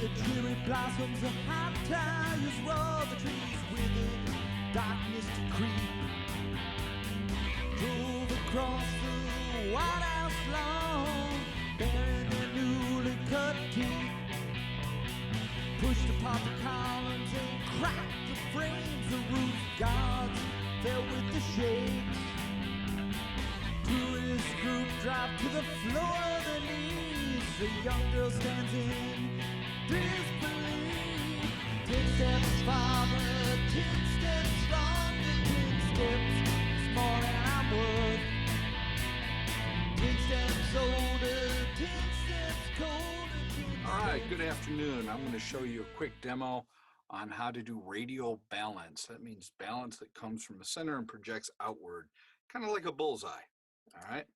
the dreary blossoms of hot tires roll, the trees withered, darkness to creep. Drove across the White House lawn, bearing their newly cut teeth. Pushed apart the columns and cracked the frames. The roof guards fell with the shakes. Tourist group dropped to the floor of their knees. The young girl stands in disbelief. 10 steps farther, 10 steps longer, 10 steps is more than I'm worth. 10 steps older, 10 steps colder. All right, good afternoon. I'm going to show you a quick demo on how to do radial balance. That means balance that comes from the center and projects outward, kind of like a bullseye. All right.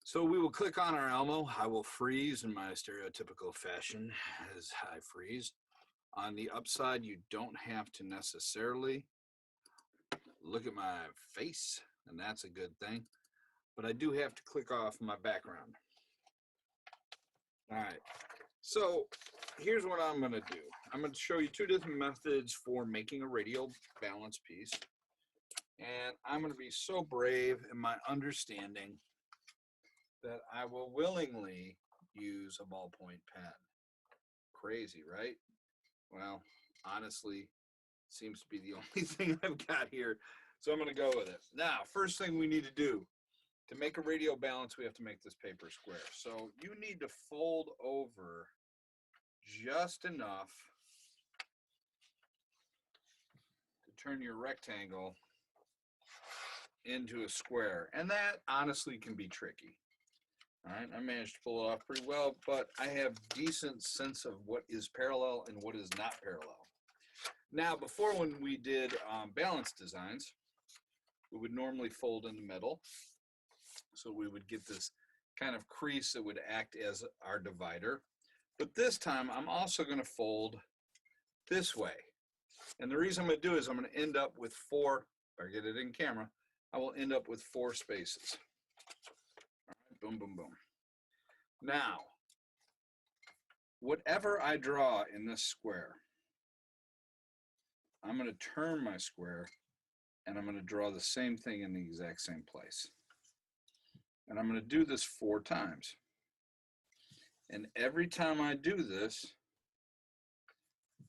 So we will click on our Elmo. I will freeze in my stereotypical fashion as I freeze. On the upside, you don't have to necessarily look at my face, and that's a good thing. But I do have to click off my background. All right. So here's what I'm going to do. I'm going to show you two different methods for making a radial balance piece. And I'm going to be so brave in my understanding that I will willingly use a ballpoint pen. Crazy, right? Well, honestly, seems to be the only thing I've got here. So I'm going to go with it. Now, first thing we need to do, to make a radial balance, we have to make this paper square. So you need to fold over just enough to turn your rectangle into a square. And that honestly can be tricky. All right, I managed to pull it off pretty well, but I have decent sense of what is parallel and what is not parallel. Now, before when we did balance designs, we would normally fold in the middle. So we would get this kind of crease that would act as our divider. But this time, I'm also going to fold this way. And the reason I'm going to do is I'm going to end up with four, if I get it in camera, I will end up with 4 spaces. All right, boom, boom, boom. Now, whatever I draw in this square, I'm going to turn my square and I'm going to draw the same thing in the exact same place. And I'm going to do this 4 times. And every time I do this,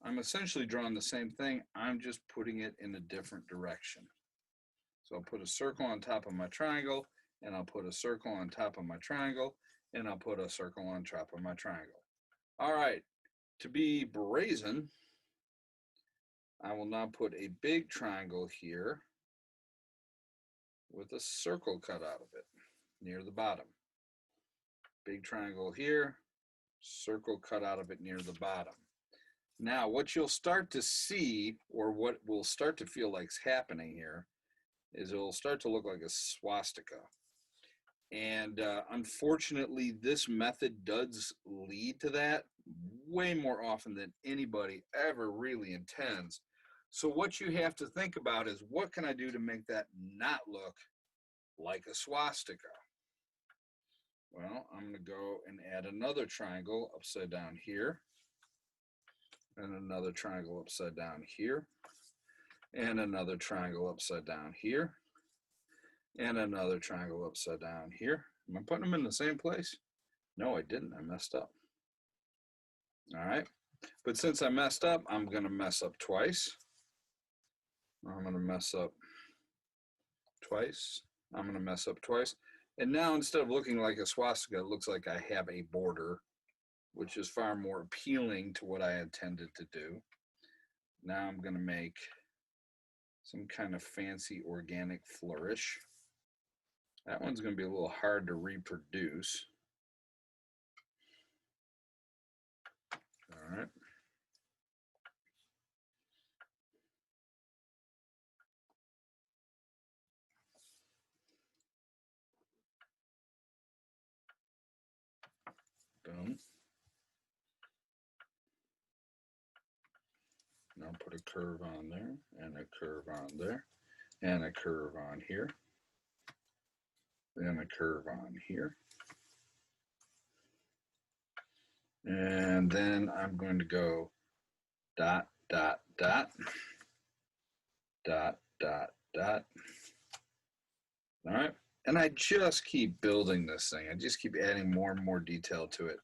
I'm essentially drawing the same thing. I'm just putting it in a different direction. So I'll put a circle on top of my triangle, and I'll put a circle on top of my triangle, and I'll put a circle on top of my triangle. All right, to be brazen, I will now put a big triangle here with a circle cut out of it near the bottom. Big triangle here, circle cut out of it near the bottom. Now, what you'll start to see, or what will start to feel like is happening here, is it will start to look like a swastika. And unfortunately, this method does lead to that way more often than anybody ever really intends. So what you have to think about is, what can I do to make that not look like a swastika? Well, I'm going to go and add another triangle upside down here, and another triangle upside down here, and another triangle upside down here, and another triangle upside down here. Am I putting them in the same place? No, I didn't. I messed up. All right. But since I messed up, I'm going to mess up twice. I'm going to mess up twice. I'm going to mess up twice. And now, instead of looking like a swastika, it looks like I have a border, which is far more appealing to what I intended to do. Now I'm going to make some kind of fancy organic flourish. That one's going to be a little hard to reproduce. All right. Boom. Now put a curve on there, and a curve on there, and a curve on here, then a curve on here, And then I'm going to go dot, dot, dot, dot, dot, dot. All right. And I just keep building this thing. I just keep adding more and more detail to it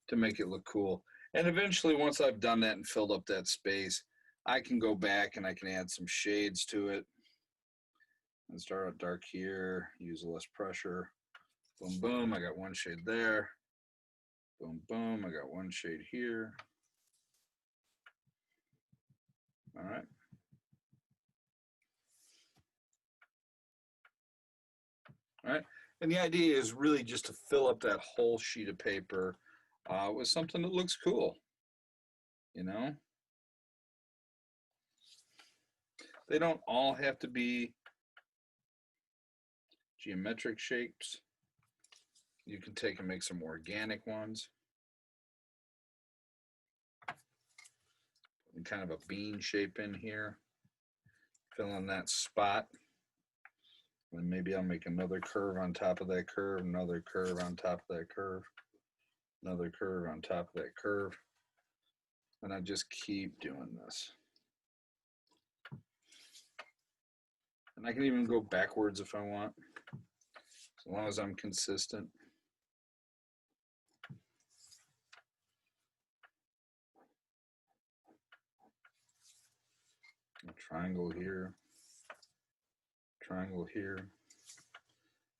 to make it look cool. And eventually, once I've done that and filled up that space, I can go back and I can add some shades to it. And start out dark here, use less pressure. Boom, boom, I got one shade there. Boom, boom, I got one shade here. All right. All right. And the idea is really just to fill up that whole sheet of paper with something that looks cool, you know? They don't all have to be geometric shapes. You can take and make some organic ones. And kind of a bean shape in here. Fill in that spot. And maybe I'll make another curve on top of that curve, another curve on top of that curve, another curve on top of that curve. And I just keep doing this. And I can even go backwards if I want, as long as I'm consistent. A triangle here, triangle here,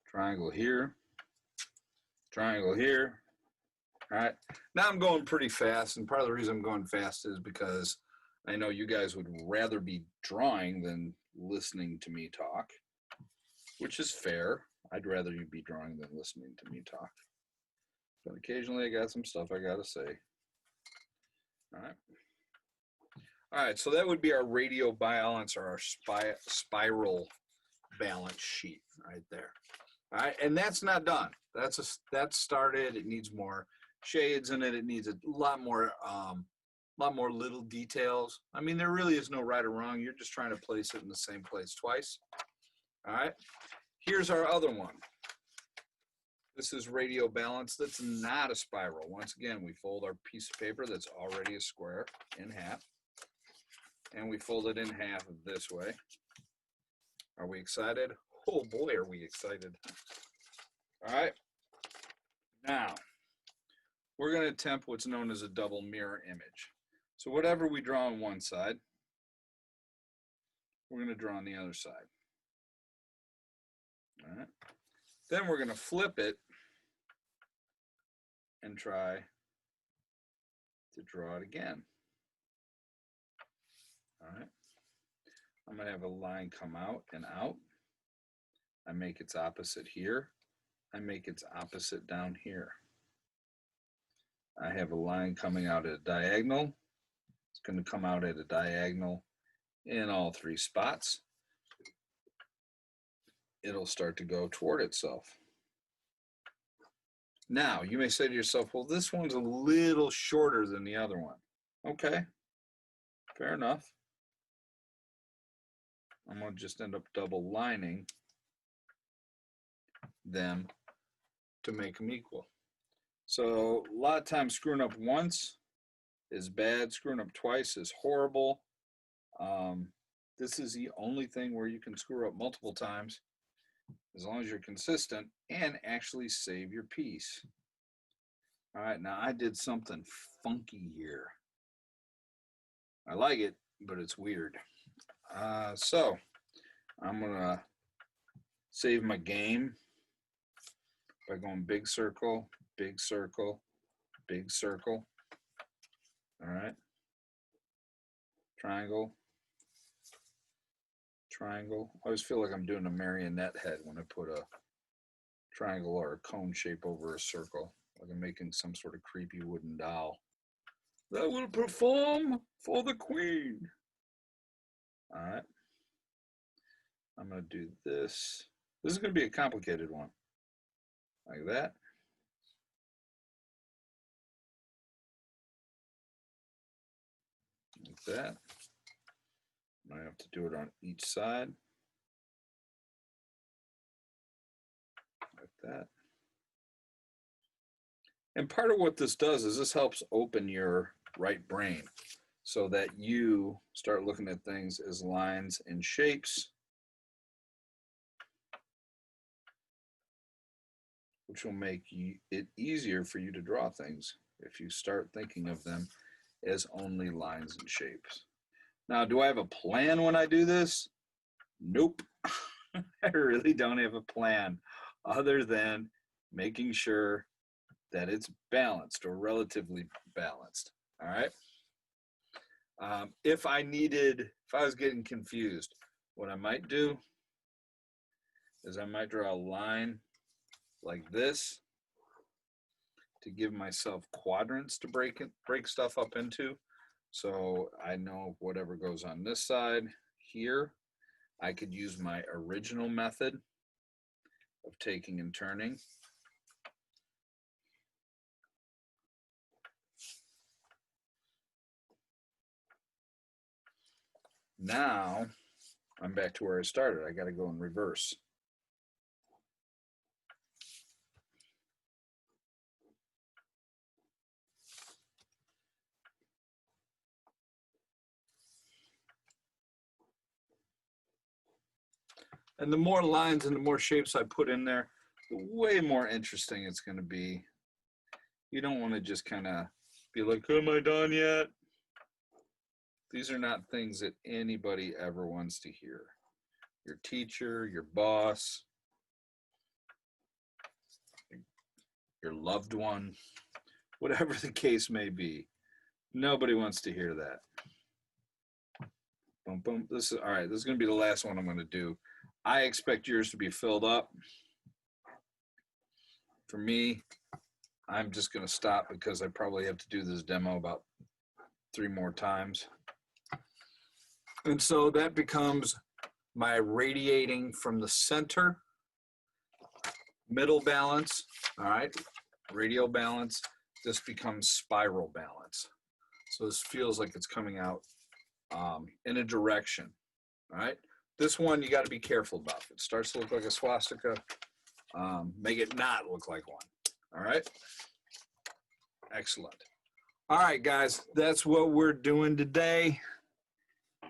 triangle here, triangle here. All right, now I'm going pretty fast, and part of the reason I'm going fast is because I know you guys would rather be drawing than listening to me talk, which is fair. I'd rather you be drawing than listening to me talk. But occasionally I got some stuff I gotta say. All right. All right, so that would be our radial balance or our spiral balance sheet right there. All right, and that's not done. That's started. It needs more shades in it. It needs a lot more little details. I mean, there really is no right or wrong. You're just trying to place it in the same place twice. All right, here's our other one. This is radial balance. That's not a spiral. Once again, we fold our piece of paper that's already a square in half, and we fold it in half this way. Are we excited? Oh boy, are we excited. All right. Now, we're going to attempt what's known as a double mirror image. So whatever we draw on one side, we're going to draw on the other side. All right. Then we're going to flip it and try to draw it again. All right. I'm going to have a line come out and out. I make its opposite here. I make its opposite down here. I have a line coming out at a diagonal. It's going to come out at a diagonal in all three spots. It'll start to go toward itself. Now, you may say to yourself, well, this one's a little shorter than the other one. Okay, fair enough. I'm going to just end up double lining them to make them equal. So a lot of times screwing up once is bad. Screwing up twice is horrible. This is the only thing where you can screw up multiple times as long as you're consistent and actually save your piece. All right, now I did something funky here. I like it, but it's weird. So I'm gonna save my game by going big circle, big circle, big circle. All right. Triangle, triangle. I always feel like I'm doing a marionette head when I put a triangle or a cone shape over a circle, like I'm making some sort of creepy wooden doll that will perform for the queen. All right. I'm going to do this. This is going to be a complicated one. Like that. Like that. I have to do it on each side. Like that. And part of what this does is this helps open your right brain so that you start looking at things as lines and shapes, which will make it easier for you to draw things if you start thinking of them as only lines and shapes. Now, do I have a plan when I do this? Nope. I really don't have a plan other than making sure that it's balanced or relatively balanced. All right. If I was getting confused, what I might do is I might draw a line like this to give myself quadrants to break stuff up into. So I know whatever goes on this side here, I could use my original method of taking and turning. Now I'm back to where I started. I got to go in reverse. And the more lines and the more shapes I put in there, the way more interesting it's going to be. You don't want to just kind of be like, am I done yet? These are not things that anybody ever wants to hear. Your teacher, your boss, your loved one, whatever the case may be. Nobody wants to hear that. Boom, boom. This is all right. This is going to be the last one I'm going to do. I expect yours to be filled up. For me, I'm just going to stop because I probably have to do this demo about 3 more times. And so that becomes my radiating from the center, middle balance, all right, radial balance. This becomes spiral balance. So this feels like it's coming out in a direction, all right? This one you got to be careful about. If it starts to look like a swastika, make it not look like one, all right? Excellent. All right, guys, that's what we're doing today.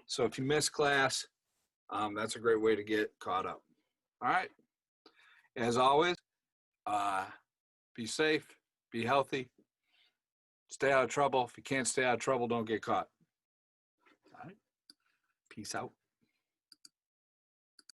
So if you miss class, that's a great way to get caught up. All right. As always, be safe, be healthy, stay out of trouble. If you can't stay out of trouble, don't get caught. All right. Peace out.